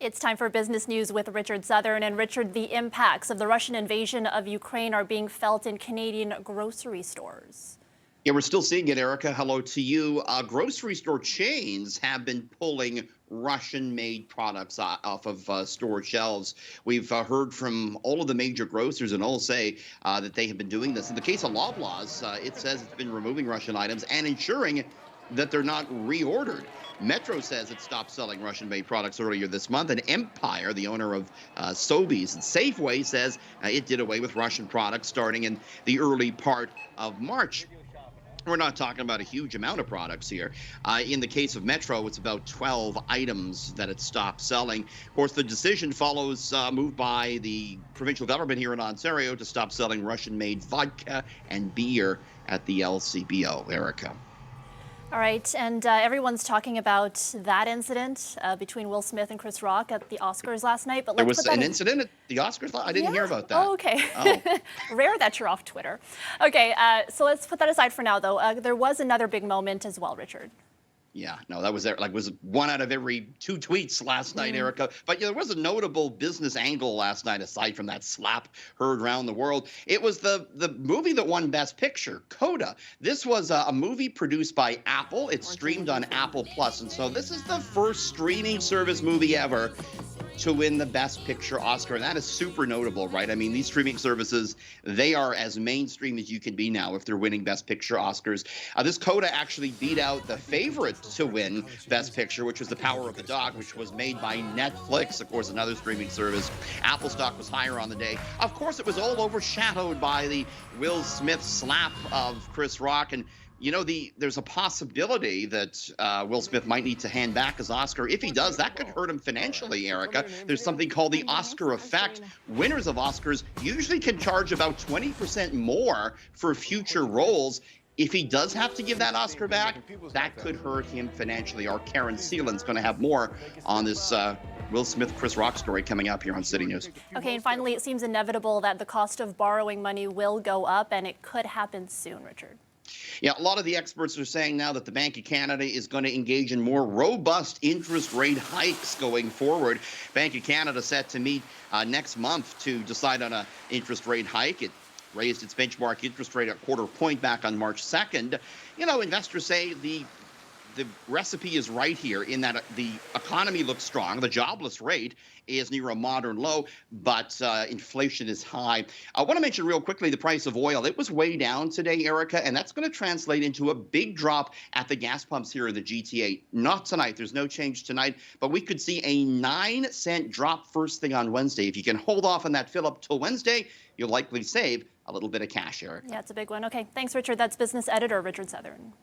It's time for business news with Richard Southern. And Richard, the impacts of the Russian invasion of Ukraine are being felt in Canadian grocery stores. Yeah, we're still seeing it, Erica. Hello to you. Grocery store chains have been pulling Russian-made products off of store shelves. We've heard from all of the major grocers, and all say that they have been doing this. In the case of Loblaws, it says it's been removing Russian items and ensuring that they're not reordered. Metro says it stopped selling Russian-made products earlier this month, and Empire, the owner of Sobeys and Safeway, says it did away with Russian products starting in the early part of March. We're not talking about a huge amount of products here. In the case of Metro, it's about 12 items that it stopped selling. Of course, the decision follows a move by the provincial government here in Ontario to stop selling Russian-made vodka and beer at the LCBO. Erica. All right, and everyone's talking about that incident between Will Smith and Chris Rock at the Oscars last night. But There let's was put that an incident at the Oscars? I didn't hear about that. Oh, okay. Oh. Rare that you're off Twitter. Okay, so let's put that aside for now, though. There was another big moment as well, Richard. Yeah, no, that was was one out of every two tweets last night, Erica. But there was a notable business angle last night, aside from that slap heard around the world. It was the movie that won Best Picture, CODA. This was a movie produced by Apple. It's streamed on Apple Plus, and so this is the first streaming service movie ever to win the Best Picture Oscar. And that is super notable, right? I mean, these streaming services, they are as mainstream as you can be now if they're winning Best Picture Oscars. This CODA actually beat out the favorite to win Best Picture, which was The Power of the Dog, which was made by Netflix, of course, another streaming service. Apple stock was higher on the day. Of course, it was all overshadowed by the Will Smith slap of Chris Rock. And there's a possibility that Will Smith might need to hand back his Oscar. If he does, that could hurt him financially, Erica. There's something called the Oscar effect. Winners of Oscars usually can charge about 20% more for future roles. If he does have to give that Oscar back, that could hurt him financially. Our Karen Seelan's going to have more on this Will Smith, Chris Rock story coming up here on City News. Okay, and finally, it seems inevitable that the cost of borrowing money will go up, and it could happen soon, Richard. Yeah, a lot of the experts are saying now that the Bank of Canada is going to engage in more robust interest rate hikes going forward. Bank of Canada set to meet next month to decide on an interest rate hike. It raised its benchmark interest rate a quarter point back on March 2nd. Investors say the recipe is right here in that the economy looks strong. The jobless rate is near a modern low, but inflation is high. I want to mention real quickly the price of oil. It was way down today, Erica, and that's going to translate into a big drop at the gas pumps here in the GTA. Not tonight. There's no change tonight, but we could see a 9-cent drop first thing on Wednesday. If you can hold off on that fill up till Wednesday, you'll likely save a little bit of cash, Erica. Yeah, it's a big one. Okay, thanks, Richard. That's business editor Richard Southern.